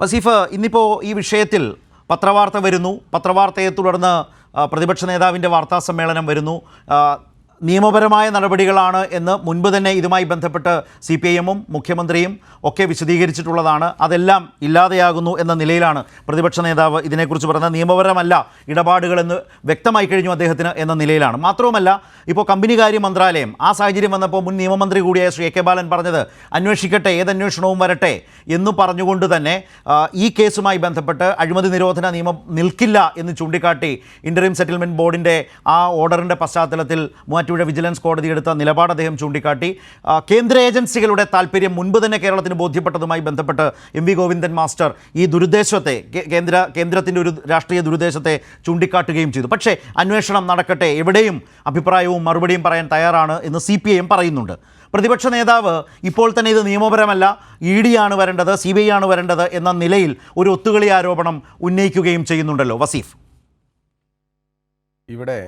വസീഫ്, ഇന്നിപ്പോൾ ഈ വിഷയത്തിൽ പത്രവാർത്ത വരുന്നു. പത്രവാർത്തയെ തുടർന്ന് പ്രതിപക്ഷ നേതാവിൻ്റെ വാർത്താ സമ്മേളനം വരുന്നു. നിയമപരമായ നടപടികളാണ് എന്ന് മുൻപ് തന്നെ ഇതുമായി ബന്ധപ്പെട്ട് CPIM-ഉം മുഖ്യമന്ത്രിയും ഒക്കെ വിശദീകരിച്ചിട്ടുള്ളതാണ്. അതെല്ലാം ഇല്ലാതെയാകുന്നു എന്ന നിലയിലാണ് പ്രതിപക്ഷ നേതാവ് ഇതിനെക്കുറിച്ച് പറഞ്ഞത്. നിയമപരമല്ല ഇടപാടുകളെന്ന് വ്യക്തമായി കഴിഞ്ഞു അദ്ദേഹത്തിന് എന്ന നിലയിലാണ്. മാത്രവുമല്ല, ഇപ്പോൾ കമ്പനികാര്യ മന്ത്രാലയം ആ സാഹചര്യം വന്നപ്പോൾ മുൻ നിയമമന്ത്രി കൂടിയായ ശ്രീ AK ബാലൻ പറഞ്ഞത് അന്വേഷിക്കട്ടെ, ഏതന്വേഷണവും വരട്ടെ എന്ന് പറഞ്ഞുകൊണ്ട് തന്നെ ഈ കേസുമായി ബന്ധപ്പെട്ട് അഴിമതി നിരോധന നിയമം നിൽക്കില്ല എന്ന് ചൂണ്ടിക്കാട്ടി ഇൻ്ററിം സെറ്റിൽമെൻറ്റ് ബോർഡിൻ്റെ ആ ഓർഡറിൻ്റെ പശ്ചാത്തലത്തിൽ മൂവാറ്റുപുഴ വിജിലൻസ് കോടതി എടുത്ത നിലപാട് അദ്ദേഹം ചൂണ്ടിക്കാട്ടി. കേന്ദ്ര ഏജൻസികളുടെ താല്പര്യം മുൻപ് തന്നെ കേരളത്തിന് ബോധ്യപ്പെട്ടതുമായി ബന്ധപ്പെട്ട് MV ഗോവിന്ദൻ മാസ്റ്റർ ഈ ദുരുദ്ദേശത്തെ കേന്ദ്രത്തിൻ്റെ ഒരു രാഷ്ട്രീയ ദുരുദ്ദേശത്തെ ചൂണ്ടിക്കാട്ടുകയും ചെയ്തു. പക്ഷേ അന്വേഷണം നടക്കട്ടെ, എവിടെയും അഭിപ്രായവും മറുപടിയും പറയാൻ തയ്യാറാണ് എന്ന് CPIM പറയുന്നുണ്ട്. പ്രതിപക്ഷ നേതാവ് ഇപ്പോൾ തന്നെ ഇത് നിയമപരമല്ല, ED ആണ് വരേണ്ടത്, CBI ആണ് വരേണ്ടത് എന്ന നിലയിൽ ഒരു ഒത്തുകളി ആരോപണം ഉന്നയിക്കുകയും ചെയ്യുന്നുണ്ടല്ലോ വസീഫ്. ഇവിടെ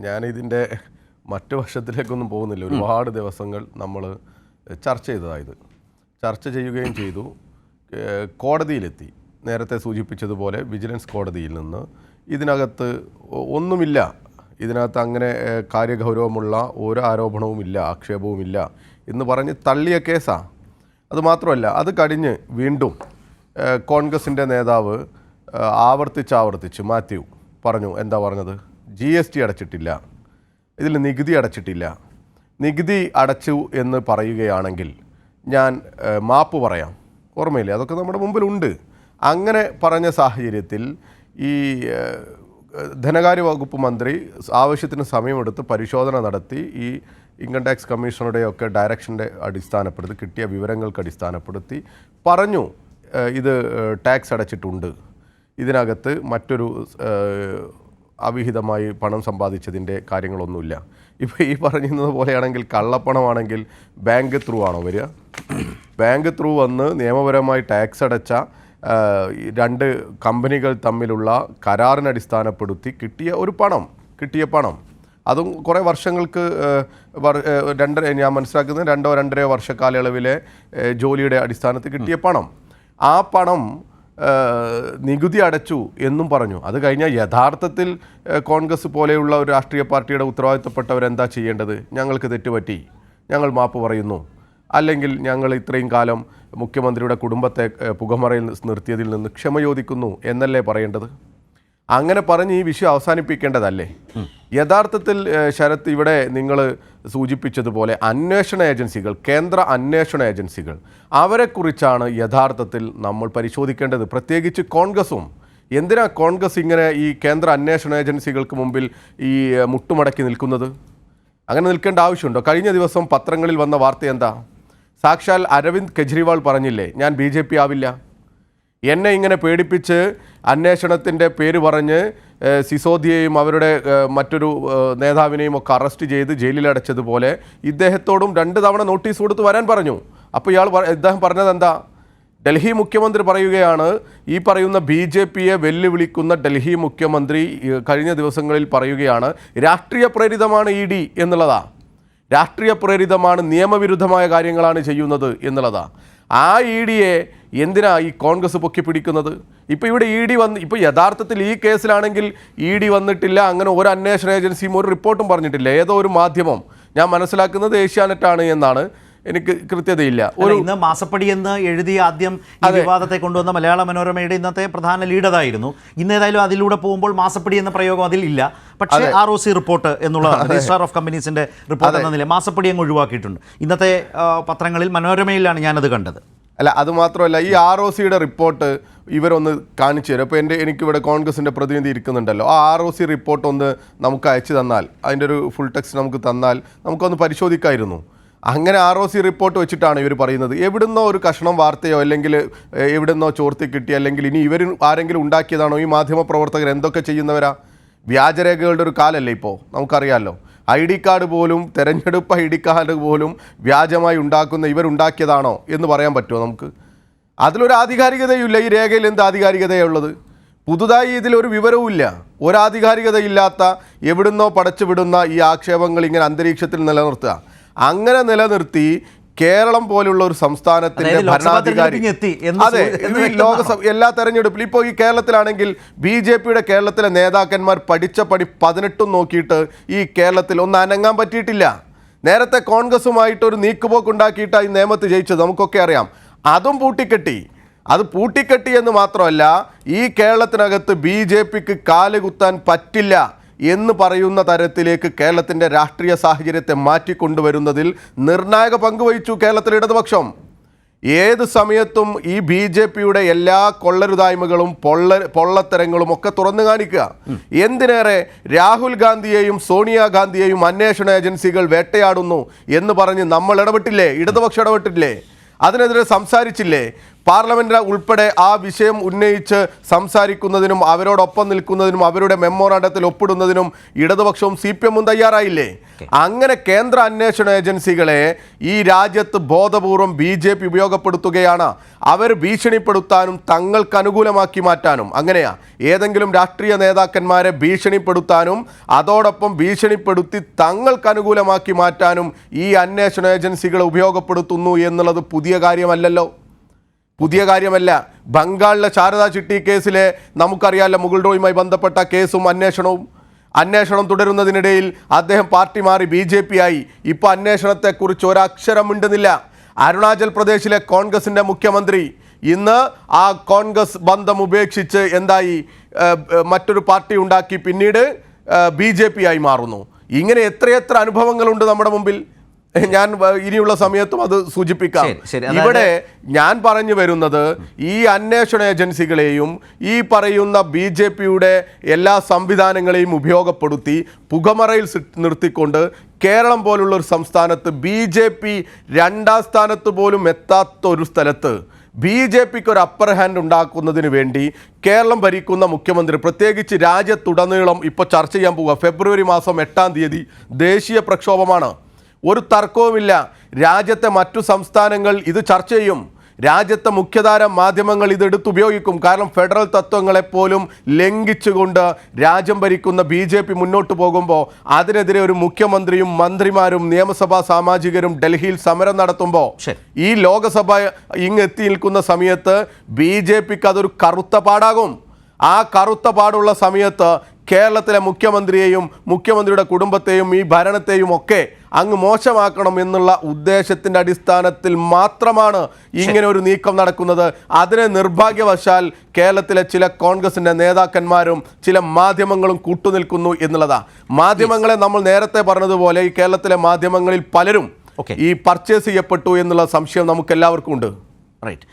ഞാനിതിൻ്റെ മറ്റു വശത്തിലേക്കൊന്നും പോകുന്നില്ല. ഒരുപാട് ദിവസങ്ങൾ നമ്മൾ ചർച്ച ചെയ്തതായത് ചർച്ച ചെയ്യുകയും ചെയ്തു. കോടതിയിലെത്തി. നേരത്തെ സൂചിപ്പിച്ചതുപോലെ വിജിലൻസ് കോടതിയിൽ നിന്ന് ഇതിനകത്ത് ഒന്നുമില്ല, ഇതിനകത്ത് അങ്ങനെ കാര്യഗൗരവമുള്ള ഒരു ആരോപണവുമില്ല, ആക്ഷേപവുമില്ല എന്ന് പറഞ്ഞ് തള്ളിയ കേസാണ്. അതുമാത്രമല്ല, അത് കഴിഞ്ഞ് വീണ്ടും കോൺഗ്രസിൻ്റെ നേതാവ് ആവർത്തിച്ച് മാത്യു പറഞ്ഞു. എന്താ പറഞ്ഞത്? GST അടച്ചിട്ടില്ല, ഇതിൽ നികുതി അടച്ചിട്ടില്ല. നികുതി അടച്ചു എന്ന് പറയുകയാണെങ്കിൽ ഞാൻ മാപ്പ് പറയാം. ഓർമ്മയില്ലേ? അതൊക്കെ നമ്മുടെ മുമ്പിലുണ്ട്. അങ്ങനെ പറഞ്ഞ സാഹചര്യത്തിൽ ഈ ധനകാര്യ വകുപ്പ് മന്ത്രി ആവശ്യത്തിന് സമയമെടുത്ത് പരിശോധന നടത്തി ഈ ഇൻകം ടാക്സ് കമ്മീഷണറുടെയൊക്കെ ഡയറക്ഷൻ്റെ അടിസ്ഥാനപ്പെടുത്തി, കിട്ടിയ വിവരങ്ങൾക്ക് അടിസ്ഥാനപ്പെടുത്തി പറഞ്ഞു ഇത് ടാക്സ് അടച്ചിട്ടുണ്ട്, ഇതിനകത്ത് മറ്റൊരു അവിഹിതമായി പണം സമ്പാദിച്ചതിൻ്റെ കാര്യങ്ങളൊന്നുമില്ല. ഇപ്പോൾ ഈ പറയുന്നത് പോലെയാണെങ്കിൽ കള്ളപ്പണമാണെങ്കിൽ ബാങ്ക് ത്രൂ ആണോ വരിക? ബാങ്ക് ത്രൂ വന്ന് നിയമപരമായി ടാക്സ് അടച്ച രണ്ട് കമ്പനികൾ തമ്മിലുള്ള കരാറിനടിസ്ഥാനപ്പെടുത്തി കിട്ടിയ പണം അതും കുറേ വർഷങ്ങൾക്ക് ഞാൻ മനസ്സിലാക്കുന്നത് 2-2.5 വർഷക്കാലയളവിലെ ജോലിയുടെ അടിസ്ഥാനത്തിൽ കിട്ടിയ പണം, ആ പണം നികുതി അടച്ചു എന്നും പറഞ്ഞു. അത് കഴിഞ്ഞാൽ യഥാർത്ഥത്തിൽ കോൺഗ്രസ് പോലെയുള്ള ഒരു രാഷ്ട്രീയ പാർട്ടിയുടെ ഉത്തരവാദിത്തപ്പെട്ടവരെന്താ ചെയ്യേണ്ടത്? ഞങ്ങൾക്ക് തെറ്റുപറ്റി, ഞങ്ങൾ മാപ്പ് പറയുന്നു, അല്ലെങ്കിൽ ഞങ്ങൾ ഇത്രയും കാലം മുഖ്യമന്ത്രിയുടെ കുടുംബത്തെ പുകമറയിൽ നിർത്തിയതിൽ നിന്ന് ക്ഷമ ചോദിക്കുന്നു എന്നല്ലേ പറയേണ്ടത്? അങ്ങനെ പറഞ്ഞ് ഈ വിഷയം അവസാനിപ്പിക്കേണ്ടതല്ലേ? യഥാർത്ഥത്തിൽ ശരത്ത്, ഇവിടെ നിങ്ങൾ സൂചിപ്പിച്ചതുപോലെ അന്വേഷണ ഏജൻസികൾ, കേന്ദ്ര അന്വേഷണ ഏജൻസികൾ, അവരെക്കുറിച്ചാണ് യഥാർത്ഥത്തിൽ നമ്മൾ പരിശോധിക്കേണ്ടത്. പ്രത്യേകിച്ച് കോൺഗ്രസും. എന്തിനാ കോൺഗ്രസ് ഇങ്ങനെ ഈ കേന്ദ്ര അന്വേഷണ ഏജൻസികൾക്ക് മുമ്പിൽ ഈ മുട്ടുമടക്കി നിൽക്കുന്നത്? അങ്ങനെ നിൽക്കേണ്ട ആവശ്യമുണ്ടോ? കഴിഞ്ഞ ദിവസം പത്രങ്ങളിൽ വന്ന വാർത്ത എന്താ? സാക്ഷാൽ അരവിന്ദ് കെജ്രിവാൾ പറഞ്ഞില്ലേ, ഞാൻ BJP ആവില്ല. എന്നെ ഇങ്ങനെ പേടിപ്പിച്ച് അന്വേഷണത്തിൻ്റെ പേര് പറഞ്ഞ് സിസോദിയെയും അവരുടെ മറ്റൊരു നേതാവിനെയും ഒക്കെ അറസ്റ്റ് ചെയ്ത് ജയിലിലടച്ചതുപോലെ ഇദ്ദേഹത്തോടും 2 തവണ നോട്ടീസ് കൊടുത്ത് വരാൻ പറഞ്ഞു. അപ്പോൾ ഇദ്ദേഹം പറഞ്ഞത് എന്താ? ഡൽഹി മുഖ്യമന്ത്രി പറയുകയാണ്, ഈ പറയുന്ന BJPയെ വെല്ലുവിളിക്കുന്ന ഡൽഹി മുഖ്യമന്ത്രി കഴിഞ്ഞ ദിവസങ്ങളിൽ പറയുകയാണ് രാഷ്ട്രീയ പ്രേരിതമാണ് ED എന്നുള്ളതാ, രാഷ്ട്രീയ പ്രേരിതമാണ്, നിയമവിരുദ്ധമായ കാര്യങ്ങളാണ് ചെയ്യുന്നത് എന്നുള്ളതാ. ആ EDയെ എന്തിനാ ഈ കോൺഗ്രസ് പൊക്കി പിടിക്കുന്നത്? ഇപ്പോൾ ഇവിടെ ED ഇപ്പോൾ യഥാർത്ഥത്തിൽ ഈ കേസിലാണെങ്കിൽ ED വന്നിട്ടില്ല, അങ്ങനെ ഒരു അന്വേഷണ ഏജൻസിയും ഒരു റിപ്പോർട്ടും പറഞ്ഞിട്ടില്ല. ഏതോ ഒരു മാധ്യമം, ഞാൻ മനസ്സിലാക്കുന്നത് ഏഷ്യാനെറ്റാണ് എന്നാണ്, എനിക്ക് കൃത്യതയില്ല. ഇന്ന് മാസപ്പടി എന്ന് എഴുതി ആദ്യം ഈ വിവാദത്തെ കൊണ്ടുവന്ന മലയാള മനോരമയുടെ ഇന്നത്തെ പ്രധാന ലീഡറായിരുന്നു. ഇന്ന് ഏതായാലും അതിലൂടെ പോകുമ്പോൾ മാസപ്പടി എന്ന പ്രയോഗം അതിൽ ഇല്ല. പക്ഷേ ROC റിപ്പോർട്ട് എന്നുള്ള രജിസ്ട്രാർ ഓഫ് കമ്പനീസിൻ്റെ റിപ്പോർട്ട് എന്ന നില മാസപ്പടി അങ്ങ് ഒഴിവാക്കിയിട്ടുണ്ട്. ഇന്നത്തെ പത്രങ്ങളിൽ മനോരമയിലാണ് ഞാനത് കണ്ടത്. അല്ല, അതുമാത്രമല്ല, ഈ ROCയുടെ റിപ്പോർട്ട് ഇവരൊന്ന് കാണിച്ചു തരും. അപ്പോൾ എനിക്കിവിടെ കോൺഗ്രസിൻ്റെ പ്രതിനിധി ഇരിക്കുന്നുണ്ടല്ലോ, ആ ROC റിപ്പോർട്ട് ഒന്ന് നമുക്ക് അയച്ചു തന്നാൽ, അതിൻ്റെ ഒരു ഫുൾ ടെക്സ്റ്റ് നമുക്ക് തന്നാൽ നമുക്കൊന്ന് പരിശോധിക്കായിരുന്നു. അങ്ങനെ ROC റിപ്പോർട്ട് വെച്ചിട്ടാണ് ഇവർ പറയുന്നത്. എവിടുന്നോ ഒരു കഷണം വാർത്തയോ അല്ലെങ്കിൽ എവിടുന്നോ ചോർത്തി കിട്ടി, അല്ലെങ്കിൽ ഇനി ഇവർ ആരെങ്കിലും ഉണ്ടാക്കിയതാണോ? ഈ മാധ്യമപ്രവർത്തകർ എന്തൊക്കെ ചെയ്യുന്നവരാ? വ്യാജരേഖകളുടെ ഒരു കാലല്ലേ ഇപ്പോൾ, നമുക്കറിയാമല്ലോ. ID കാർഡ് പോലും, തെരഞ്ഞെടുപ്പ് ID കാർഡ് പോലും വ്യാജമായി ഉണ്ടാക്കുന്ന ഇവരുണ്ടാക്കിയതാണോ എന്ന് പറയാൻ പറ്റുമോ നമുക്ക്? അതിലൊരു ആധികാരികതയുമില്ല. ഈ രേഖയിൽ എന്ത് ആധികാരികതയുള്ളത്? പുതുതായി ഇതിലൊരു വിവരവുമില്ല. ഒരാധികാരികതയില്ലാത്ത എവിടുന്നോ പടച്ചു വിടുന്ന ഈ ആക്ഷേപങ്ങൾ ഇങ്ങനെ അന്തരീക്ഷത്തിൽ നിലനിർത്തുക. അങ്ങനെ നിലനിർത്തി കേരളം പോലുള്ള ഒരു സംസ്ഥാനത്തിന്റെ അതായത് ലോക്സഭാ ഭരണാധികാരി തെരഞ്ഞെടുപ്പിന് എത്തി എന്ന് അതെ ഈ ലോകസഭ എല്ലാ തെരഞ്ഞെടുപ്പിലും ഇപ്പോൾ ഈ കേരളത്തിലാണെങ്കിൽ BJPയുടെ കേരളത്തിലെ നേതാക്കന്മാർ പഠിച്ച പടി 18 നോക്കിയിട്ട് ഈ കേരളത്തിൽ ഒന്ന് അനങ്ങാൻ പറ്റിയിട്ടില്ല. നേരത്തെ കോൺഗ്രസുമായിട്ട് ഒരു നീക്കുപോക്കുണ്ടാക്കിയിട്ടാണ് ഈ നിയമത്ത് ജയിച്ചത്, നമുക്കൊക്കെ അറിയാം. അതും പൂട്ടിക്കെട്ടി. അത് പൂട്ടിക്കെട്ടി എന്ന് മാത്രമല്ല, ഈ കേരളത്തിനകത്ത് BJPക്ക് കാലുകുത്താൻ പറ്റില്ല എന്ന് പറയുന്ന തരത്തിലേക്ക് കേരളത്തിൻ്റെ രാഷ്ട്രീയ സാഹചര്യത്തെ മാറ്റിക്കൊണ്ടുവരുന്നതിൽ നിർണായക പങ്കുവഹിച്ചു കേരളത്തിലെ ഇടതുപക്ഷം. ഏത് സമയത്തും ഈ BJPയുടെ എല്ലാ കൊള്ളരുതായ്മകളും പൊള്ളത്തരങ്ങളും ഒക്കെ തുറന്നു കാണിക്കുക. എന്തിനേറെ രാഹുൽ ഗാന്ധിയെയും സോണിയാഗാന്ധിയെയും അന്വേഷണ ഏജൻസികൾ വേട്ടയാടുന്നു എന്ന് പറഞ്ഞ് നമ്മൾ ഇടപെട്ടില്ലേ? ഇടതുപക്ഷം ഇടപെട്ടില്ലേ? അതിനെതിരെ സംസാരിച്ചില്ലേ? പാർലമെന്റ് ഉൾപ്പെടെ ആ വിഷയം ഉന്നയിച്ച് സംസാരിക്കുന്നതിനും അവരോടൊപ്പം നിൽക്കുന്നതിനും അവരുടെ മെമ്മോറാണ്ടത്തിൽ ഒപ്പിടുന്നതിനും ഇടതുപക്ഷവും CPM-ഉം തയ്യാറായില്ലേ? അങ്ങനെ കേന്ദ്ര അന്വേഷണ ഏജൻസികളെ ഈ രാജ്യത്ത് ബോധപൂർവം BJP ഉപയോഗപ്പെടുത്തുകയാണ്. അവർ ഭീഷണിപ്പെടുത്താനും തങ്ങൾക്ക് അനുകൂലമാക്കി മാറ്റാനും. അങ്ങനെയാ ഏതെങ്കിലും രാഷ്ട്രീയ നേതാക്കന്മാരെ ഭീഷണിപ്പെടുത്താനും അതോടൊപ്പം ഭീഷണിപ്പെടുത്തി തങ്ങൾക്ക് അനുകൂലമാക്കി മാറ്റാനും ഈ അന്വേഷണ ഏജൻസികളെ ഉപയോഗപ്പെടുത്തുന്നു എന്നുള്ളത് പുതിയ കാര്യമല്ലല്ലോ. പുതിയ കാര്യമല്ല. ബംഗാളിലെ ശാരദാ ചിട്ടി കേസിലെ നമുക്കറിയാമല്ലോ, മുകുൾ റോയുമായി ബന്ധപ്പെട്ട കേസും അന്വേഷണം തുടരുന്നതിനിടയിൽ അദ്ദേഹം പാർട്ടി മാറി BJP ആയി. ഇപ്പോൾ അന്വേഷണത്തെക്കുറിച്ച് ഒരക്ഷരം മിണ്ടുന്നില്ല. അരുണാചൽ പ്രദേശിലെ കോൺഗ്രസിൻ്റെ മുഖ്യമന്ത്രി ഇന്ന് ആ കോൺഗ്രസ് ബന്ധം ഉപേക്ഷിച്ച് എന്തായി, മറ്റൊരു പാർട്ടി ഉണ്ടാക്കി പിന്നീട് BJP ആയി മാറുന്നു. ഇങ്ങനെ എത്രയെത്ര അനുഭവങ്ങളുണ്ട് നമ്മുടെ മുമ്പിൽ. ഞാൻ ഇനിയുള്ള സമയത്തും അത് സൂചിപ്പിക്കാം. ഇവിടെ ഞാൻ പറഞ്ഞു വരുന്നത്, ഈ അന്വേഷണ ഏജൻസികളെയും ഈ പറയുന്ന BJPയുടെ എല്ലാ സംവിധാനങ്ങളെയും ഉപയോഗപ്പെടുത്തി പുകമറയിൽ നിർത്തിക്കൊണ്ട് കേരളം പോലുള്ള ഒരു സംസ്ഥാനത്ത് BJP 2ാം സ്ഥാനത്ത് പോലും എത്താത്ത ഒരു സ്ഥലത്ത് BJPക്ക് ഒരു അപ്പർ ഹാൻഡ് ഉണ്ടാക്കുന്നതിന് വേണ്ടി കേരളം ഭരിക്കുന്ന മുഖ്യമന്ത്രി, പ്രത്യേകിച്ച് രാജ്യത്തുടനീളം ഇപ്പോൾ ചർച്ച ചെയ്യാൻ പോവുക, ഫെബ്രുവരി മാസം 8-ാം തീയതി ദേശീയ പ്രക്ഷോഭമാണ്. ഒരു തർക്കവുമില്ല. രാജ്യത്തെ മറ്റു സംസ്ഥാനങ്ങൾ ഇത് ചർച്ച ചെയ്യും. രാജ്യത്തെ മുഖ്യധാര മാധ്യമങ്ങൾ ഇതെടുത്തുപയോഗിക്കും. കാരണം ഫെഡറൽ തത്വങ്ങളെപ്പോലും ലംഘിച്ചുകൊണ്ട് രാജ്യം ഭരിക്കുന്ന BJP മുന്നോട്ട് പോകുമ്പോൾ അതിനെതിരെ ഒരു മുഖ്യമന്ത്രിയും മന്ത്രിമാരും നിയമസഭാ സാമാജികരും ഡൽഹിയിൽ സമരം നടത്തുമ്പോൾ ഈ ലോകസഭ ഇങ്ങെത്തി നിൽക്കുന്ന സമയത്ത് BJPക്ക് അതൊരു കറുത്ത പാടാകും. ആ കറുത്ത പാടുള്ള സമയത്ത് കേരളത്തിലെ മുഖ്യമന്ത്രിയെയും മുഖ്യമന്ത്രിയുടെ കുടുംബത്തെയും ഈ ഭരണത്തെയും ഒക്കെ അങ്ങ് മോശമാക്കണം എന്നുള്ള ഉദ്ദേശത്തിൻ്റെ അടിസ്ഥാനത്തിൽ മാത്രമാണ് ഇങ്ങനെ ഒരു നീക്കം നടക്കുന്നത്. അതിനെ നിർഭാഗ്യവശാൽ കേരളത്തിലെ ചില കോൺഗ്രസിൻ്റെ നേതാക്കന്മാരും ചില മാധ്യമങ്ങളും കൂട്ടുനിൽക്കുന്നു എന്നുള്ളതാണ്. മാധ്യമങ്ങളെ നമ്മൾ നേരത്തെ പറഞ്ഞതുപോലെ ഈ കേരളത്തിലെ മാധ്യമങ്ങളിൽ പലരും ഈ പർച്ചേസ് ചെയ്യപ്പെട്ടു എന്നുള്ള സംശയം നമുക്ക് എല്ലാവർക്കും ഉണ്ട്. റൈറ്റ്.